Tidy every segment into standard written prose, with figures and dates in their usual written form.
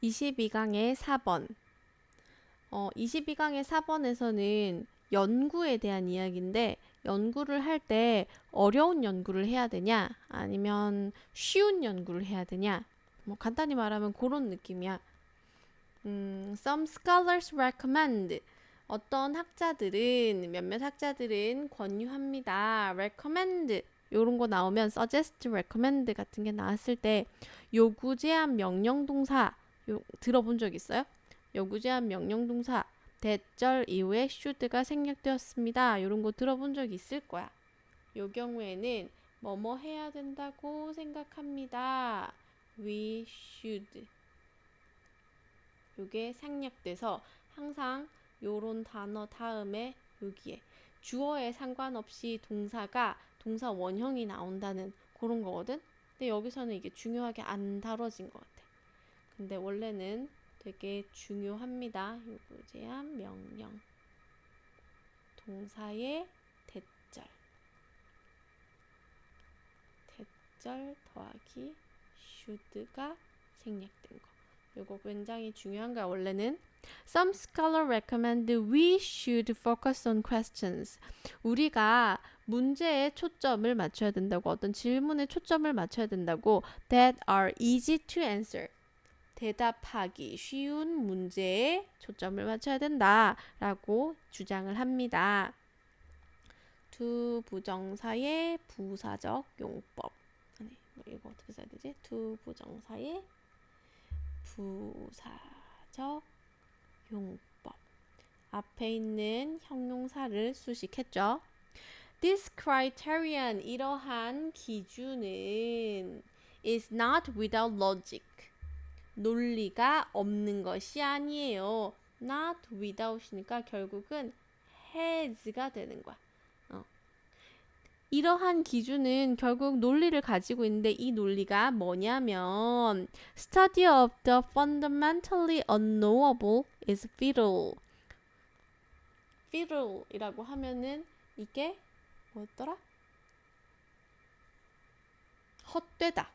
22강의 4번. 22강의 4번에서는 연구에 대한 이야기인데, 연구를 할 때 어려운 연구를 해야 되냐, 아니면 쉬운 연구를 해야 되냐, 뭐 간단히 말하면 그런 느낌이야. Some scholars recommend. 어떤 학자들은, 몇몇 학자들은 권유합니다. recommend. 요런 거 나오면 suggest, recommend 같은 게 나왔을 때 요구, 제한, 명령 동사 들어본 적 있어요? 요구, 제한, 명령 동사 대절 이후에 should가 생략되었습니다. 요런 거 들어본 적 있을 거야. 요 경우에는 뭐뭐 해야 된다고 생각합니다. We should. 요게 생략돼서 항상 요런 단어 다음에 여기에 주어에 상관없이 동사 원형이 나온다는 그런 거거든. 근데 여기서는 이게 중요하게 안 다뤄진 것 같아. 근데 원래는 되게 중요합니다. 요구, 제한, 명령. 동사의 대절. 대절 더하기 should가 생략된 거. 요거 굉장히 중요한 거야, 원래는. Some scholars recommend we should focus on questions. 우리가 문제에 초점을 맞춰야 된다고, 어떤 질문에 초점을 맞춰야 된다고, that are easy to answer. 대답하기 쉬운 문제에 초점을 맞춰야 된다라고 주장을 합니다. 두 부정사의 부사적 용법. 아니, 이거 어떻게 써야 되지? 두 부정사의 부사적 용법. 앞에 있는 형용사를 수식했죠. This criterion, 이러한 기준은 is not without logic. 논리가 없는 것이 아니에요. not without이니까 결국은 has가 되는 거야. 이러한 기준은 결국 논리를 가지고 있는데, 이 논리가 뭐냐면 study of the fundamentally unknowable is vital. vital이라고 하면은 이게 뭐였더라? 헛되다.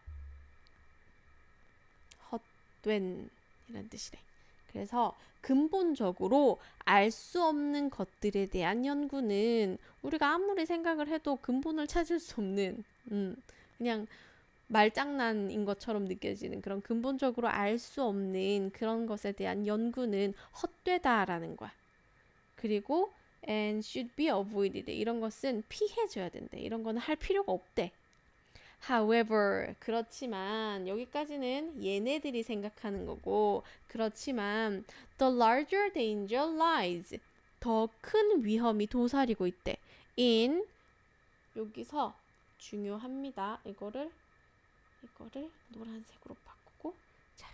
헛된 이란 뜻이래. 그래서 근본적으로 알 수 없는 것들에 대한 연구는 우리가 아무리 생각을 해도 근본을 찾을 수 없는 그냥 말장난인 것처럼 느껴지는, 그런 근본적으로 알 수 없는 그런 것에 대한 연구는 헛되다라는 거야. 그리고 and should be avoided. 이런 것은 피해줘야 된대. 이런 거는 할 필요가 없대. However, 그렇지만 여기까지는 얘네들이 생각하는 거고, 그렇지만 the larger danger lies. 더 큰 위험이 도사리고 있대. in 여기서 중요합니다. 이거를 노란색으로 바꾸고, 자,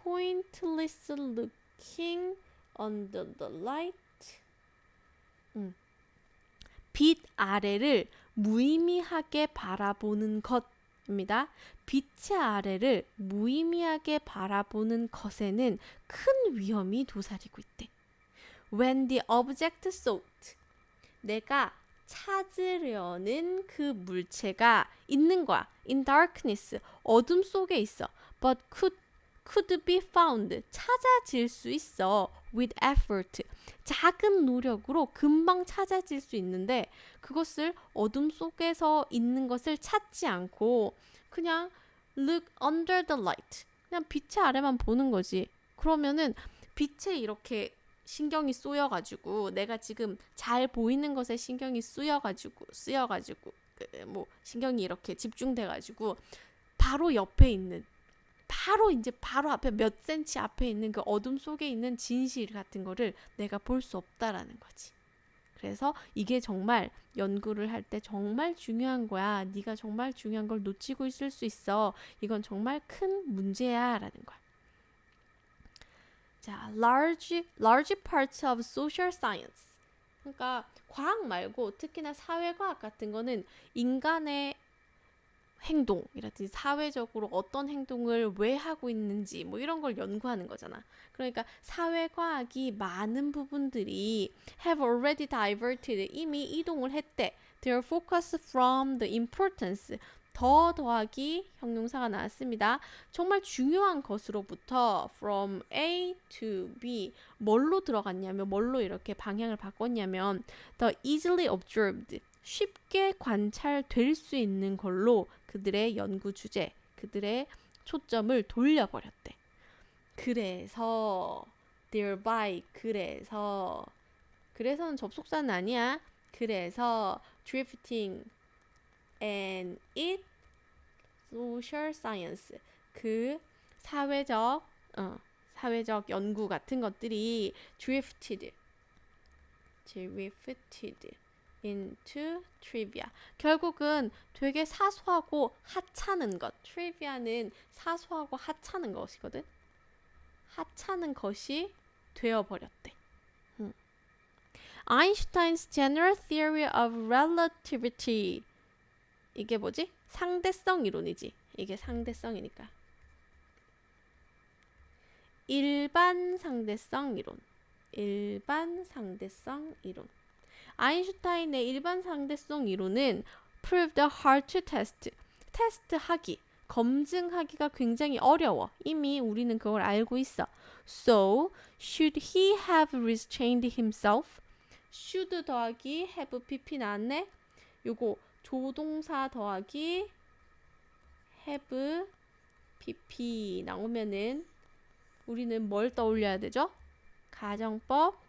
pointless looking under the light. 빛 아래를 무의미하게 바라보는 것입니다. 빛의 아래를 무의미하게 바라보는 것에는 큰 위험이 도사리고 있대. When the object sought, 내가 찾으려는 그 물체가 있는 거야. In darkness, 어둠 속에 있어. But could be found, 찾아질 수 있어. With effort, 작은 노력으로 금방 찾아질 수 있는데, 그것을 어둠 속에서 있는 것을 찾지 않고 그냥 look under the light, 그냥 빛의 아래만 보는 거지. 그러면은 빛에 이렇게 신경이 쏘여가지고, 내가 지금 잘 보이는 것에 신경이 쓰여가지고 뭐 신경이 이렇게 집중돼가지고 바로 옆에 있는, 바로 앞에 몇 센치 앞에 있는 그 어둠 속에 있는 진실 같은 거를 내가 볼 수 없다라는 거지. 그래서 이게 정말 연구를 할 때 정말 중요한 거야. 네가 정말 중요한 걸 놓치고 있을 수 있어. 이건 정말 큰 문제야 라는 거야. 자, large parts of social science. 그러니까 과학 말고 특히나 사회과학 같은 거는 인간의 행동이라든지 사회적으로 어떤 행동을 왜 하고 있는지 뭐 이런 걸 연구하는 거잖아. 그러니까 사회과학이 많은 부분들이 have already diverted, 이미 이동을 했대. Their focus from the importance, 더하기 형용사가 나왔습니다. 정말 중요한 것으로부터 from A to B 뭘로 들어갔냐면 뭘로 이렇게 방향을 바꿨냐면 the easily observed 쉽게 관찰될 수 있는 걸로 그들의 연구 주제, 그들의 초점을 돌려버렸대. 그래서 thereby 그래서는 접속사는 아니야. 그래서 drifting and its social science 그 사회적 연구 같은 것들이 drifted into trivia 결국은 되게 사소하고 하찮은 것 trivia는 사소하고 하찮은 것이거든. 하찮은 것이 되어버렸대. Einstein's general theory of relativity 이게 뭐지? 상대성 이론이지. 이게 상대성이니까. 일반 상대성 이론. 아인슈타인의 일반 상대성 이론은 proved hard to test. 테스트하기, 검증하기가 굉장히 어려워. 이미 우리는 그걸 알고 있어. So, should he have restrained himself? should 더하기 have pp 나왔네. 요거 조동사 더하기 have pp 나오면은 우리는 뭘 떠올려야 되죠? 가정법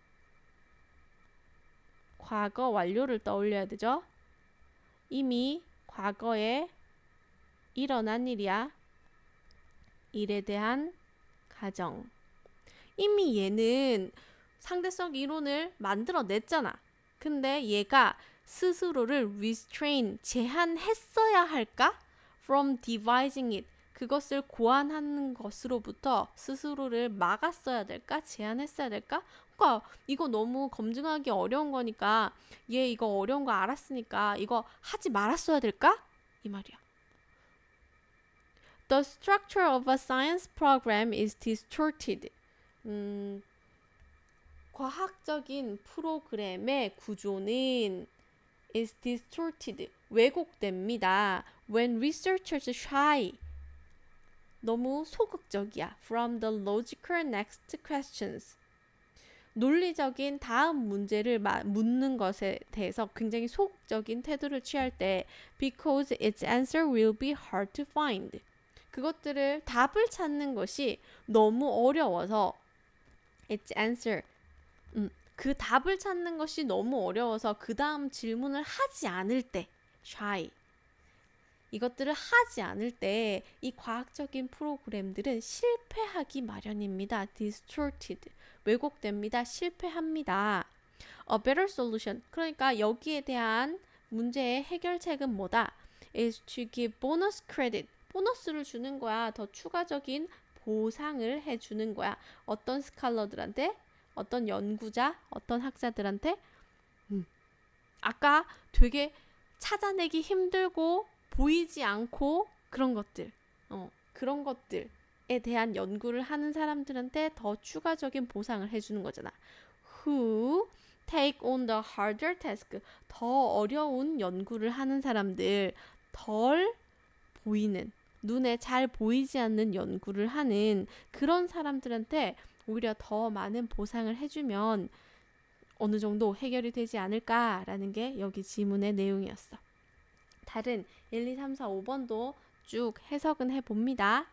과거 완료를 떠올려야 되죠? 이미 과거에 일어난 일이야. 일에 대한 가정. 이미 얘는 상대성 이론을 만들어냈잖아. 근데 얘가 스스로를 restrain, 제한했어야 할까? From devising it. 그것을 고안하는 것으로부터 스스로를 막았어야 될까? 제한했어야 될까? 그러니까 이거 너무 검증하기 어려운 거니까 얘 이거 어려운 거 알았으니까 이거 하지 말았어야 될까? 이 말이야. The structure of a science program is distorted. 과학적인 프로그램의 구조는 is distorted. 왜곡됩니다. When researchers shy. 너무 소극적이야. From the logical next questions. 논리적인 다음 문제를 묻는 것에 대해서 굉장히 소극적인 태도를 취할 때 because its answer will be hard to find. 그것들을 답을 찾는 것이 너무 어려워서 its answer 그 답을 찾는 것이 너무 어려워서 그 다음 질문을 하지 않을 때 shy 이것들을 하지 않을 때 이 과학적인 프로그램들은 실패하기 마련입니다. distorted 왜곡됩니다. 실패합니다. A better solution 그러니까 여기에 대한 문제의 해결책은 뭐다? is to give bonus credit 보너스를 주는 거야. 더 추가적인 보상을 해주는 거야. 어떤 스칼러들한테? 어떤 연구자? 어떤 학자들한테? 아까 되게 찾아내기 힘들고 보이지 않고 그런 것들 그런 것들에 대한 연구를 하는 사람들한테 더 추가적인 보상을 해주는 거잖아. Who take on the harder task 더 어려운 연구를 하는 사람들 덜 보이는 눈에 잘 보이지 않는 연구를 하는 그런 사람들한테 오히려 더 많은 보상을 해주면 어느 정도 해결이 되지 않을까라는 게 여기 지문의 내용이었어. 다른 1, 2, 3, 4, 5번도 쭉 해석은 해봅니다.